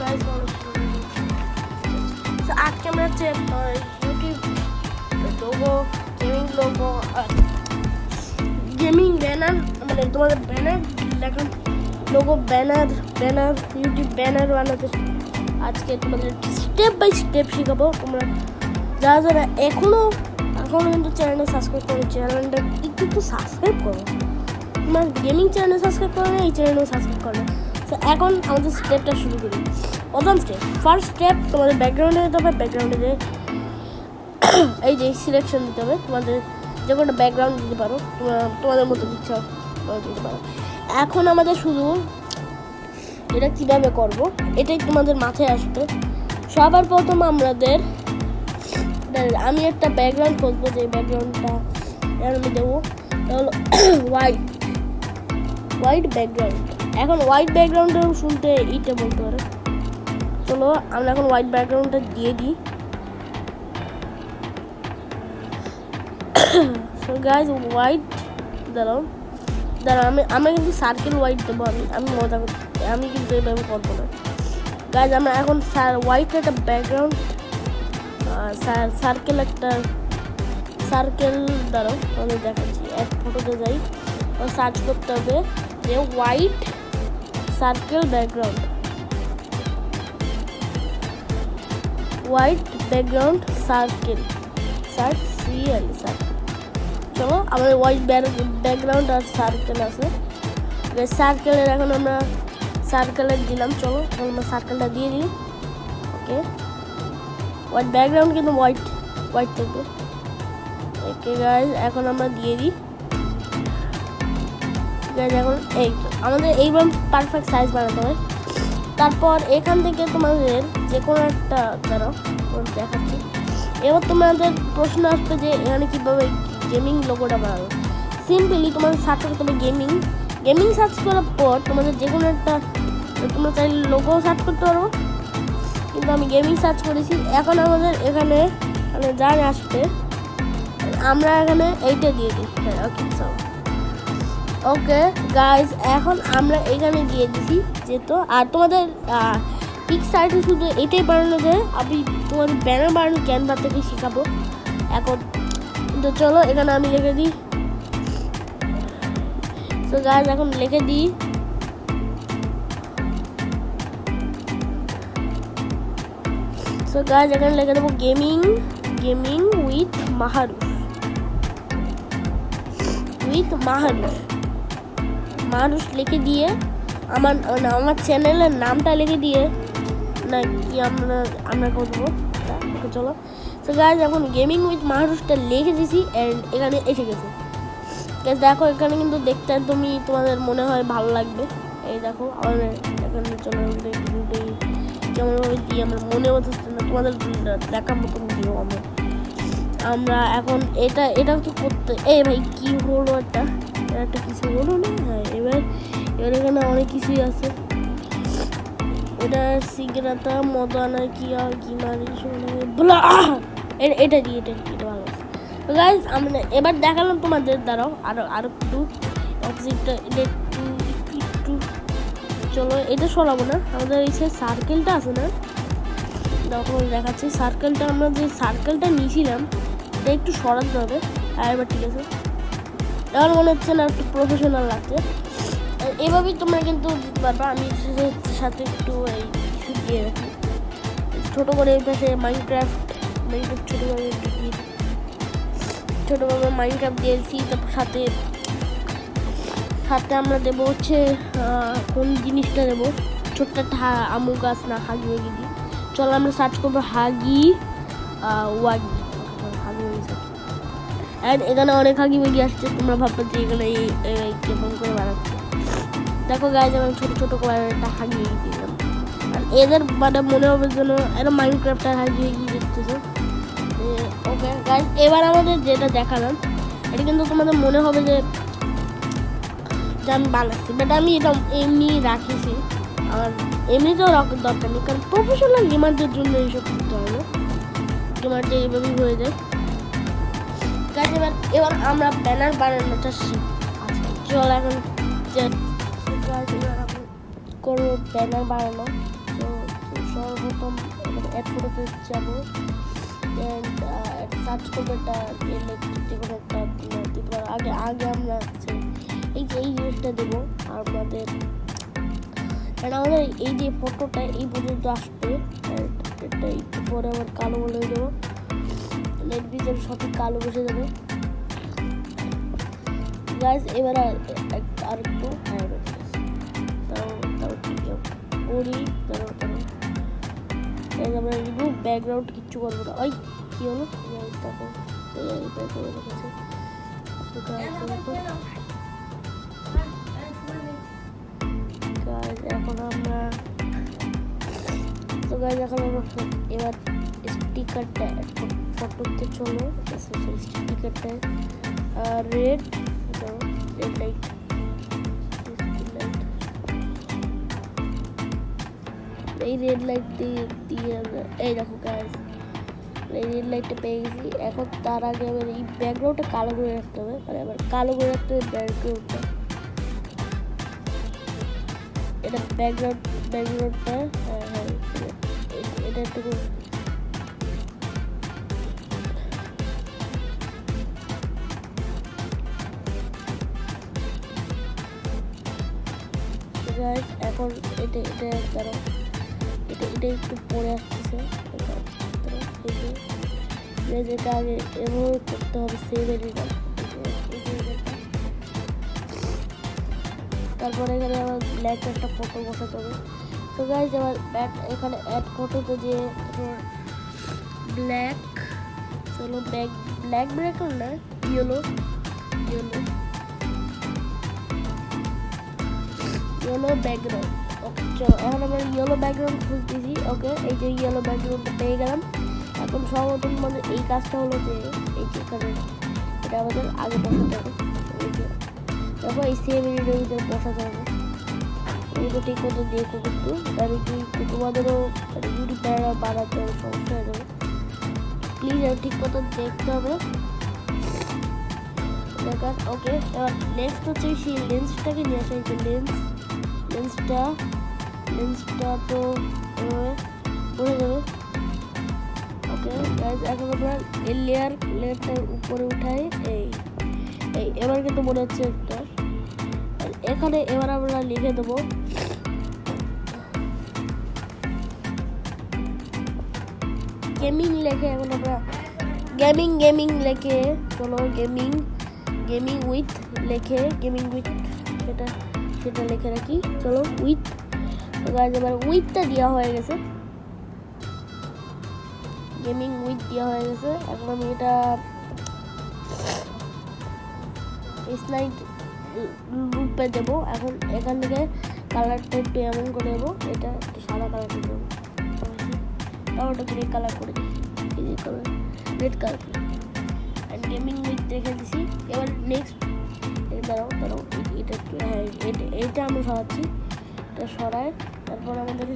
Guys, তো আজকে আমরা হচ্ছে YouTube logo, gaming logo, gaming banner, মানে তোমাদের ব্যানার লেখা লোগো, ব্যানার ইউটিউব ব্যানার বানাতে আজকে তোমাদের স্টেপ বাই স্টেপ শেখাবো। তোমরা যারা এখনো কিন্তু চ্যানেলটা সাবস্ক্রাইব করো, চ্যানেলটা একটু সাবস্ক্রাইব করো। তোমার গেমিং চ্যানেল সাবস্ক্রাইব করো না, এই চ্যানেলও সাবস্ক্রাইব করো। তো এখন আমাদের স্টেপটা শুরু করি। প্রথম স্টেপ, ফার্স্ট স্টেপ, তোমাদের ব্যাকগ্রাউন্ডে যেতে হবে। ব্যাকগ্রাউন্ডে যে এই যে সিলেকশন দিতে হবে, তোমাদের যে কোনো ব্যাকগ্রাউন্ড দিতে পারো, তোমাদের মতো ইচ্ছা দিতে পারো। এখন আমাদের শুধু এটা কীভাবে করব এটাই তোমাদের মাথায় আসবে। সবার প্রথম আমি একটা ব্যাকগ্রাউন্ড খুঁজবো, যে ব্যাকগ্রাউন্ডটা আমি দেবো হলো হোয়াইট ব্যাকগ্রাউন্ড। এখন হোয়াইট ব্যাকগ্রাউন্ডটা শুনতে ইটা বলতে পারে। চলো আমরা এখন হোয়াইট ব্যাকগ্রাউন্ডটা দিয়ে দিই। সো গাইজ হোয়াইট দাঁড়াও আমি কিন্তু সার্কেল হোয়াইট দেবো। আমি মজা করছি, আমি কিন্তু এভাবে করবো না গাইজ। আমরা এখন হোয়াইট একটা ব্যাকগ্রাউন্ড, সার্কেল দাঁড়াও আমি দেখাচ্ছি। এক ফটোতে যাই, সার্চ করতে হবে যে white circle background, white background circle, চলো আমাদের হোয়াইট ব্যাকগ্রাউন্ড আর সার্কেল আছে। সার্কেলের এখন আমরা সার্কেলের দিলাম। চলো আমরা সার্কেলটা দিয়ে দিই। ওকে, হোয়াইট ব্যাকগ্রাউন্ড কিন্তু হোয়াইট থাকবে। ওকে গাইজ, এখন আমরা দিয়ে দিই। গাইজ এখন আমাদের এইবার পারফেক্ট সাইজ বানাতে হবে। তারপর এখান থেকে তোমাদের যে কোনো একটা দেখাচ্ছি। এবার তোমাদের প্রশ্ন আসবে যে এখানে কীভাবে গেমিং লোগোটা বানাবো। সিম্পলি তোমাদের সার্চ করতে হবে গেমিং সার্চ করার পর তোমাদের যে কোনো একটা, তোমরা চাইলে লোগো সার্চ করতে পারো, কিন্তু আমি গেমিং সার্চ করেছি। এখন আমাদের এখানে যা আসবে আমরা এখানে এইটা দিয়ে দিই। হ্যাঁ, ওকে গাইজ, এখন আমরা এখানে দিয়ে দিছি যেহেতু। আর তোমাদের পিক সাইটে শুধু এটাই বানানো যায়, আমি তোমাদের ব্যানার বানানো ক্যানভা থেকে শেখাবো এখন। তো চলো এখানে আমি লিখে দিই। তো গাইজ এখন লিখে দিই। সো গাইজ এখানে লিখে দেবো গেমিং উইথ মাহারুষ লিখে দিয়ে আমার চ্যানেলের নামটা লিখে দিয়ে না কি আমরা করবো। চলো তো গাইজ এখন গেমিং উইথ মাহারুষটা লিখে দিয়েছি অ্যান্ড এখানে এসে গেছে। দেখো এখানে কিন্তু দেখতে একদমই তোমাদের মনে হয় ভালো লাগবে। এই দেখো আমাদের এখানে চলো কেমনভাবে দিই আমার মনে হচ্ছে না, তোমাদের দেখার মতন দিও আমরা এখন এটা তো করতে। এই ভাই কি হলো, একটা কিছু হলো না। হ্যাঁ, এবার এখানে অনেক কিছুই আছে। এটা সিগারেটা মদানা কি আর কি মারি এটা ভালো আছে। তো গাইজ আমরা এবার দেখালাম তোমাদের দ্বারাও আরো একটু অপোজিটটা একটু চলো এটা সরাবো না। আমাদের এই যে সার্কেলটা আছে না, তখন দেখাচ্ছি সার্কেলটা, আমরা যে সার্কেলটা নিয়েছিলাম এটা একটু সরাতে হবে। আর এবার ঠিক আছে, এবার মনে হচ্ছে না একটু প্রফেশনাল লাগছে। এভাবেই তোমরা কিন্তু দিতে পারবা। আমি সাথে একটু এই কিছু দিয়ে রাখি ছোটো করে। এই পাশে মাইনক্রাফট ছোটোভাবে মাইনক্রাফট দিয়েছি। তারপর সাথে আমরা দেবো হচ্ছে কোন জিনিসটা দেবো, ছোট্ট একটা আমু গাছ না হাগি ওয়াগি দিই। চলো আমরা সার্চ করবো হাগি ওয়াগি। অ্যান্ড এখানে অনেক হাগি ওয়াগি আসছে। তোমরা ভাববে যে এখানে কেমন করে বানাচ্ছে। দেখো গাইজ আমি ছোটো করে একটা হাগি ওয়াগি দিলাম। আর এদের মানে মনে হবে যেন এরা মাইনক্রাফ্টার হাগি ওয়াগি দেখতেছে। ওকে গাইজ, এবার আমাদের যেটা দেখালাম এটা কিন্তু তোমাদের মনে হবে যে আমি বানাচ্ছি, বাট আমি এটা এমনি রাখিছি। আর এমনিতেও রাখার দরকার নেই, কারণ প্রফেশনাল গেমারদের জন্য এইসব করতে হয় না। গেমারদের এইভাবেই হয়ে যায়। গাইজ এবার আমরা ব্যানার বানানোটা শিখি। আচ্ছা চল এখন করবো ব্যানার বানানো। তো অ্যাড ফটোতে যাবো সার্চ করবো একটা যে কোনো একটা দিতে পারো। আগে আমরা এই যে এই জিনিসটা দেবো আমাদের এই যে ফটোটা এই পর্যন্ত আসবে, এটা একটু পরে আবার কালো বলে দেবো, নেট ভিতরে সঠিক কালো বসে যাবে গাইজ। এবার আর একটু করি আমরা রিমুভ ব্যাকগ্রাউন্ড কিচ্ছু করবো না। ওই কী হলো তারপর এখন আমরা তো গাইজ এখন আমরা এবার স্টিকারটা ফটোতে চলো, স্টিকারটা রেড লাইট এই রেড লাইট দিয়ে আমরা এই দেখো গাইজ এই রেড লাইটটা পেয়ে গেছি। এখন তার আগে আবার এই ব্যাকগ্রাউন্ডটা কালো করে রাখতে হবে, মানে আবার কালো করে রাখতে হবে ব্যাকগ্রাউন্ডটা। এটা ব্যাকগ্রাউন্ডটা হ্যাঁ এটা একটু এখন এটা ধরো এটা একটু পরে আসতেছে, যেটা আগে এভাবে করতে হবে সেভেরিটা। তারপরে এখানে আবার ব্ল্যাক একটা ফটো বসাতে হবে। তো গাইজ আবার এখানে অ্যাড ফটোতে যে ব্ল্যাক চলো ব্ল্যাক ব্যাকগ্রাউন্ড না ইয়েলো ব্যাকগ্রাউন্ড। ওকে চলো এখন আমরা ইয়েলো ব্যাকগ্রাউন্ড খুঁজতেছি। ওকে এই যে ইয়েলো ব্যাকগ্রাউন্ডটা পেয়ে গেলাম। এখন সর্বপ্রথম আমাদের এই কাজটা হলো যে এই যে এখানে এটা আমাদের আগে বসাতে হবে, তারপর এই সেম ভিডিওর ভিতরে বসাতে হবে। এটা ঠিক মতো দেখো কিন্তু তাহলে কি তোমাদেরও ইউটিউব চ্যানেল বানাতে হবে, সমস্যা হয়ে যাবে। প্লিজ ঠিক মতো দেখতে হবে দেখার। ওকে এবার নেক্সট হচ্ছে সেই লেন্সটাকে নিয়ে আসা। যে লেন্সটা তো এভাবে পড়ে যাবে। ওকে গাইজ এখন আমরা এই লেয়ারটার উপরে উঠাই। এই এবার কিন্তু মনে হচ্ছে একটা এখানে এবার আমরা লিখে দেবো গেমিং লেখে। এখন আমরা গেমিং লেখে চলো গেমিং উইথ লেখে সেটা লিখে রাখি। চলো উইথ গাইজ এবার উইথটা দেওয়া হয়ে গেছে, গেমিং উইথ দেওয়া হয়ে গেছে। এখন আমি এটা স্লাইড রূপে দেবো। এখন এখান থেকে কালারটা একটু এমন করে দেবো, এটা একটু সাদা কালার করে দেবো, ওটা গ্রে কালার করে দিই, এই কালার রেড কালার করে অ্যান্ড গেমিং উইথ রেখে দিছি। এবার নেক্সট দাঁড়াও এটা একটু হ্যাঁ এটা আমরা সরাচ্ছি, এটা সরায়। তারপর আমাদের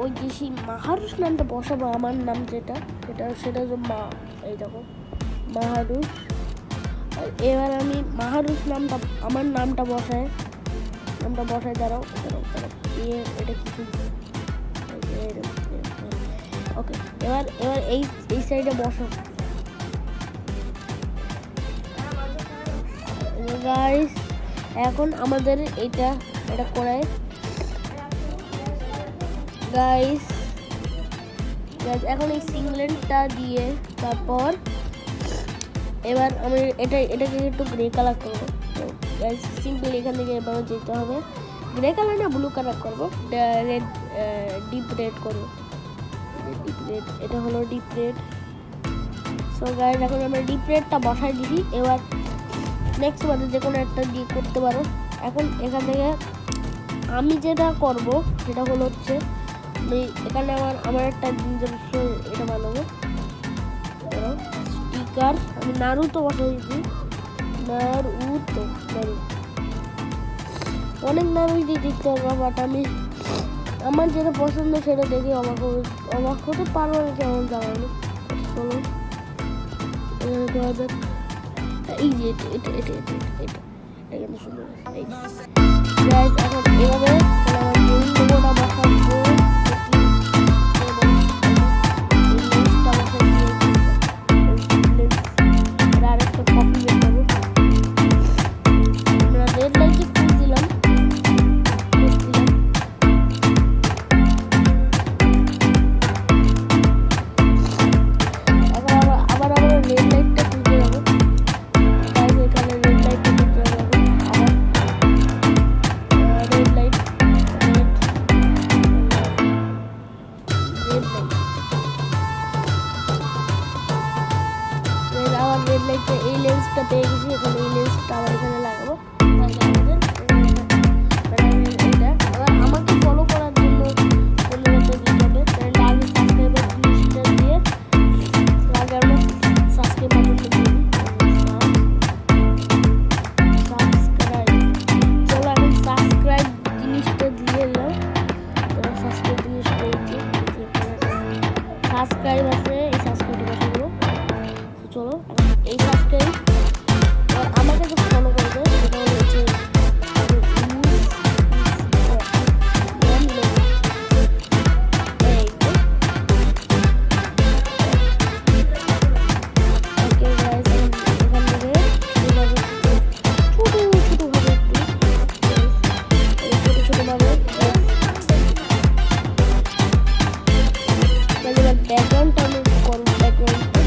ওই যে সেই মাহারুষ নামটা বসাবো, আমার নাম সেটা যে মা, এই দেখো মাহারুষ। এবার আমি মাহারুষ নামটা আমার নামটা বসাই দাঁড়াও এটা কিছু। ওকে এবার এই সাইডে বসো গাইস। এখন আমাদের এটা করাই গাইস। এখন এই সিংলেটটা দিয়ে তারপর এবার আমি এটাকে একটু গ্রে কালার করবো। তো গাইস সিম্পল এখান থেকে এভাবে যেতে হবে, গ্রে কালার না ব্লু কালার করবো, রেড ডিপ রেড করবো, এটা হলো ডিপ রেড। সো গাইস এখন আমরা ডিপ রেডটা বসাই দিছি। এবার নেক্সট বারে যে কোনো একটা দিয়ে করতে পারো। এখন এখান থেকে আমি যেটা করব সেটা হলো হচ্ছে এখানে আমার একটা নিজস্ব এটা বানাবো স্টিকার। আমি নারুতো বসাই দিচ্ছি, নারুতো অনেক নারুই দিয়ে দিতে পারবো, বাট আমি আমার যেটা পছন্দ সেটা দেখে অবাক হতে পারবো না কেমন জানানো। চলো এই যে এটা কিন্তু সুন্দর। এখন এভাবে আমার লোগোটা বসাবো। লেন্সটা পেয়ে গেছি, এখন এই লেন্সটা আবার এখানে লাগাবো। এটা এবার আমাকে ফলো করার জন্য বন্ধুদেরকে দিতে হবে। আগে সাবস্ক্রাইবার জিনিসটা দিয়ে আগে আমরা সাবস্ক্রাইব বাটনটা দিয়ে দিই। সাবস্ক্রাইব, চলো এখন সাবস্ক্রাইব জিনিসটা দিয়ে এলাম। তোরা সাবস্ক্রাইব জিনিসটা পেয়েছি, সাবস্ক্রাইব আছে, এই সাবস্ক্রাইব বসাবো। চলো এই সাবস্ক্রাইব আমাকে যে ফলো করবে সেটা হচ্ছে ব্যাকগ্রাউন্ডটা আমি করবো, ব্যাকগ্রাউন্ডটা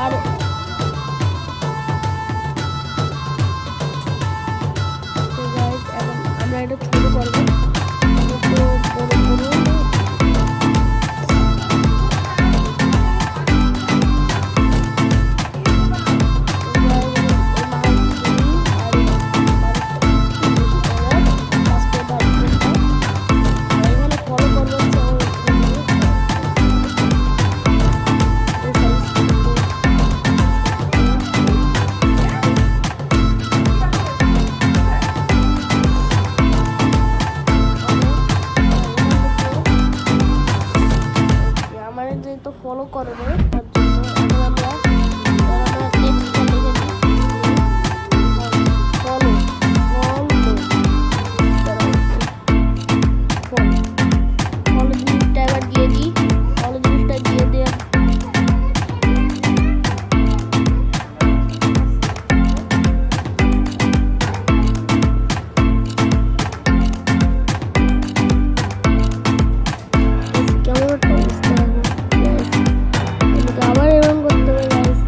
আর আমরা এটা ছোট করবো, তো ফলো করবে তার জন্য এখন আমরা টেক্সটটা লিখে দিই ফলো ফলো জিনিসটা এবার দিয়ে দিই, ফলো জিনিসটা দিয়ে দিয়ে কেমন একটা অবস্থা আবার এরকম করতে হবে গাইস।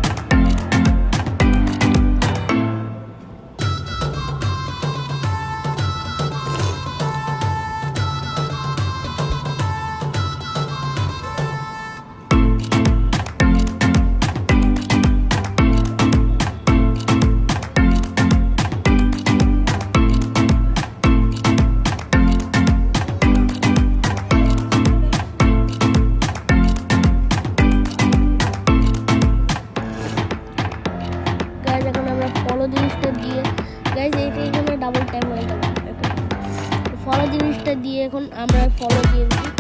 এখন আমরা ফলো জিনিসটা দিয়ে গাইজ এইটা এখানে ডাবল ট্যাপ হয়ে গেল। ফলো জিনিসটা দিয়ে এখন আমরা ফলো দিয়ে দিই।